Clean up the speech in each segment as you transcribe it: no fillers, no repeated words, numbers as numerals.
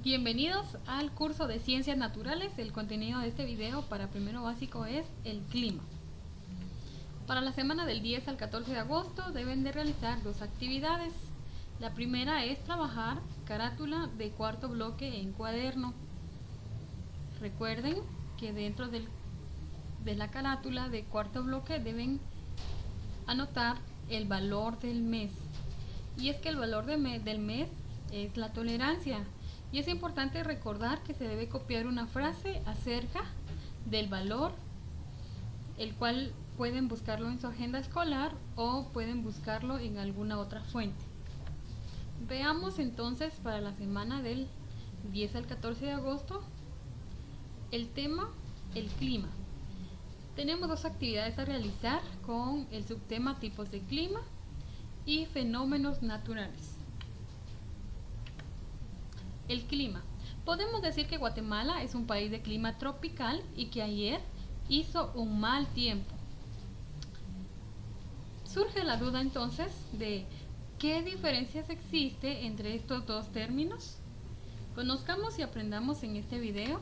Bienvenidos al curso de Ciencias Naturales. El contenido de este video para primero básico es el clima. Para la semana del 10 al 14 de agosto deben de realizar dos actividades. La primera es trabajar carátula de cuarto bloque en cuaderno. Recuerden que dentro de la carátula de cuarto bloque deben anotar el valor del mes. Y es que el valor del mes es la tolerancia. Y es importante recordar que se debe copiar una frase acerca del valor, el cual pueden buscarlo en su agenda escolar o pueden buscarlo en alguna otra fuente. Veamos entonces para la semana del 10 al 14 de agosto el tema, el clima. Tenemos dos actividades a realizar con el subtema tipos de clima y fenómenos naturales. El clima. Podemos decir que Guatemala es un país de clima tropical y que ayer hizo un mal tiempo. Surge la duda entonces de ¿qué diferencias existe entre estos dos términos? Conozcamos y aprendamos en este video.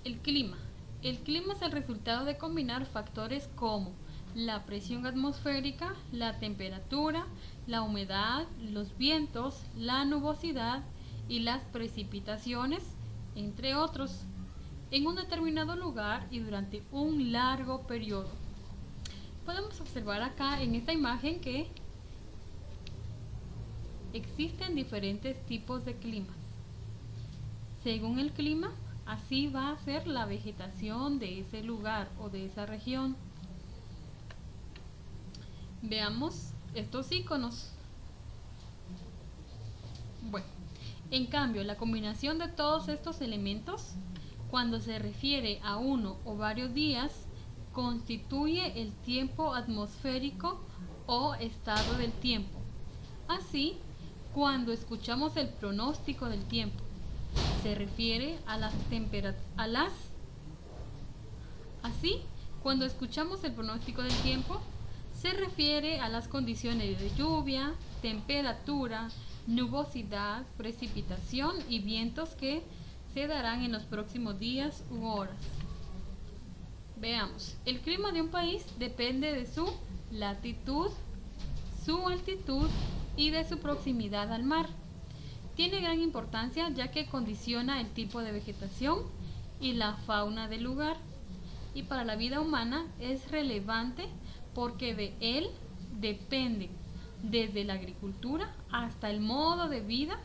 El clima. El clima es el resultado de combinar factores como la presión atmosférica, la temperatura, la humedad, los vientos, la nubosidad y las precipitaciones, entre otros, en un determinado lugar y durante un largo periodo. Podemos observar acá en esta imagen que existen diferentes tipos de climas. Según el clima, así va a ser la vegetación de ese lugar o de esa región. Veamos estos iconos. Bueno, en cambio, la combinación de todos estos elementos, cuando se refiere a uno o varios días, constituye el tiempo atmosférico o estado del tiempo. Así, cuando escuchamos el pronóstico del tiempo, se refiere a las temperaturas. Así, cuando escuchamos el pronóstico del tiempo, se refiere a las condiciones de lluvia, temperatura, nubosidad, precipitación y vientos que se darán en los próximos días u horas. Veamos, el clima de un país depende de su latitud, su altitud y de su proximidad al mar. Tiene gran importancia ya que condiciona el tipo de vegetación y la fauna del lugar. Y para la vida humana es relevante porque de él dependen desde la agricultura hasta el modo de vida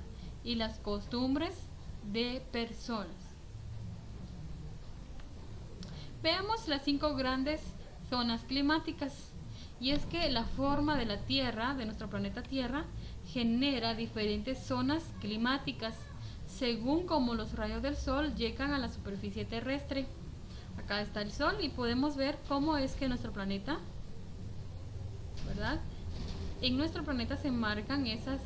y las costumbres de personas. Veamos las 5 grandes zonas climáticas. Y es que la forma de la Tierra, de nuestro planeta Tierra, genera diferentes zonas climáticas según cómo los rayos del sol llegan a la superficie terrestre. Acá está el sol y podemos ver cómo es que nuestro planeta, ¿verdad? En nuestro planeta se marcan esas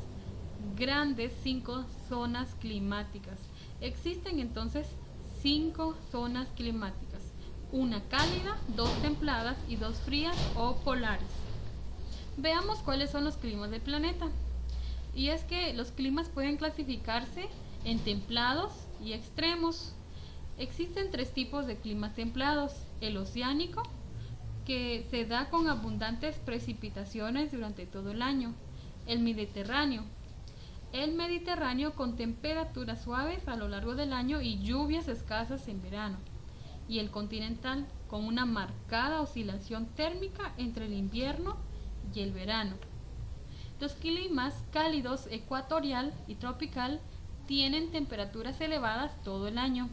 grandes 5 zonas climáticas. Existen entonces 5 zonas climáticas. Una cálida, 2 templadas y 2 frías o polares. Veamos cuáles son los climas del planeta. Y es que los climas pueden clasificarse en templados y extremos. Existen 3 tipos de climas templados. El oceánico, que se da con abundantes precipitaciones durante todo el año. El Mediterráneo. El Mediterráneo con temperaturas suaves a lo largo del año y lluvias escasas en verano. Y el continental con una marcada oscilación térmica entre el invierno y el verano. Los climas cálidos ecuatorial y tropical tienen temperaturas elevadas todo el año.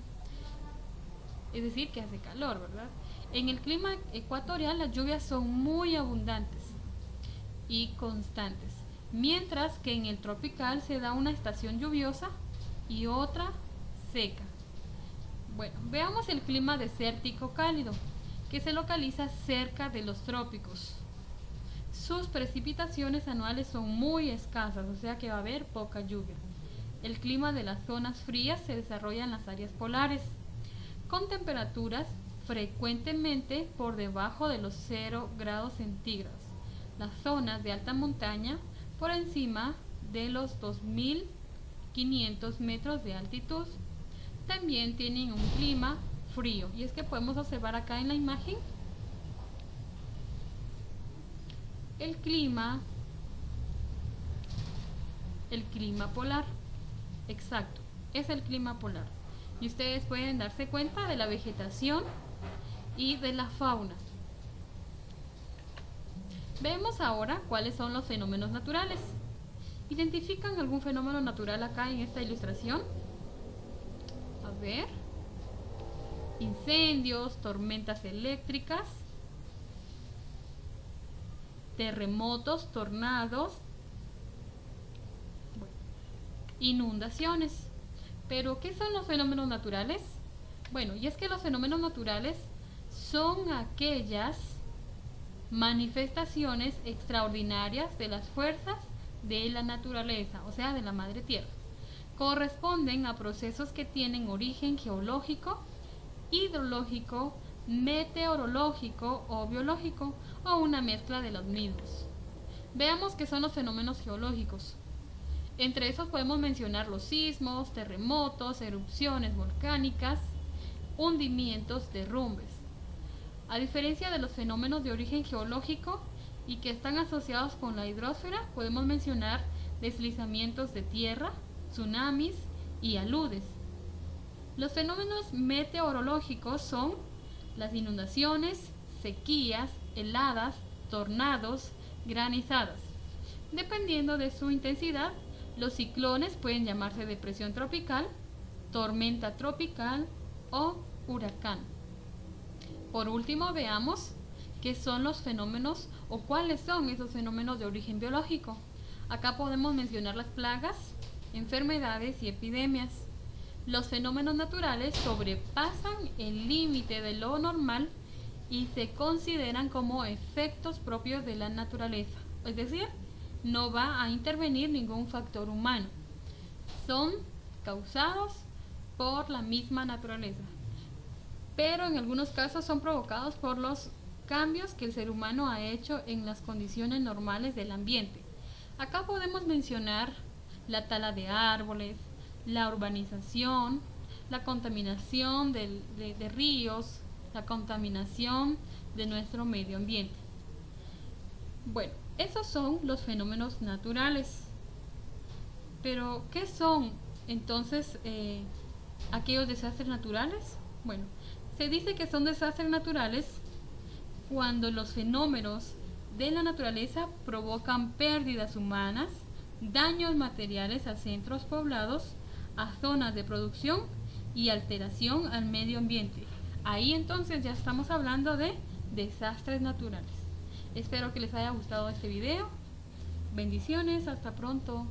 Es decir, que hace calor, ¿verdad? En el clima ecuatorial las lluvias son muy abundantes y constantes, mientras que en el tropical se da una estación lluviosa y otra seca. Bueno, veamos el clima desértico cálido, que se localiza cerca de los trópicos. Sus precipitaciones anuales son muy escasas, o sea que va a haber poca lluvia. El clima de las zonas frías se desarrolla en las áreas polares, con temperaturas frecuentemente por debajo de los 0 grados centígrados. Las zonas de alta montaña por encima de los 2000 500 metros de altitud. También tienen un clima frío, y es que podemos observar acá en la imagen el clima polar. Exacto, es el clima polar, y ustedes pueden darse cuenta de la vegetación y de la fauna. Vemos ahora cuáles son los fenómenos naturales. ¿Identifican algún fenómeno natural acá en esta ilustración? A ver. Incendios, tormentas eléctricas, terremotos, tornados, inundaciones. Pero, ¿qué son los fenómenos naturales? Bueno, y es que los fenómenos naturales son aquellas manifestaciones extraordinarias de las fuerzas de la naturaleza, o sea, de la madre tierra. Corresponden a procesos que tienen origen geológico, hidrológico, meteorológico o biológico, o una mezcla de los mismos. Veamos qué son los fenómenos geológicos. Entre esos podemos mencionar los sismos, terremotos, erupciones volcánicas, hundimientos, derrumbes. A diferencia de los fenómenos de origen geológico y que están asociados con la hidrosfera, podemos mencionar deslizamientos de tierra, tsunamis y aludes. Los fenómenos meteorológicos son las inundaciones, sequías, heladas, tornados, granizadas. Dependiendo de su intensidad, los ciclones pueden llamarse depresión tropical, tormenta tropical o huracán. Por último, veamos qué son los fenómenos o cuáles son esos fenómenos de origen biológico. Acá podemos mencionar las plagas, enfermedades y epidemias. Los fenómenos naturales sobrepasan el límite de lo normal y se consideran como efectos propios de la naturaleza. Es decir, no va a intervenir ningún factor humano. Son causados por la misma naturaleza, pero en algunos casos son provocados por los cambios que el ser humano ha hecho en las condiciones normales del ambiente. Acá podemos mencionar la tala de árboles, la urbanización, la contaminación de ríos, la contaminación de nuestro medio ambiente. Bueno, esos son los fenómenos naturales. Pero, ¿qué son entonces aquellos desastres naturales? Bueno, se dice que son desastres naturales cuando los fenómenos de la naturaleza provocan pérdidas humanas, daños materiales a centros poblados, a zonas de producción y alteración al medio ambiente. Ahí entonces ya estamos hablando de desastres naturales. Espero que les haya gustado este video. Bendiciones, hasta pronto.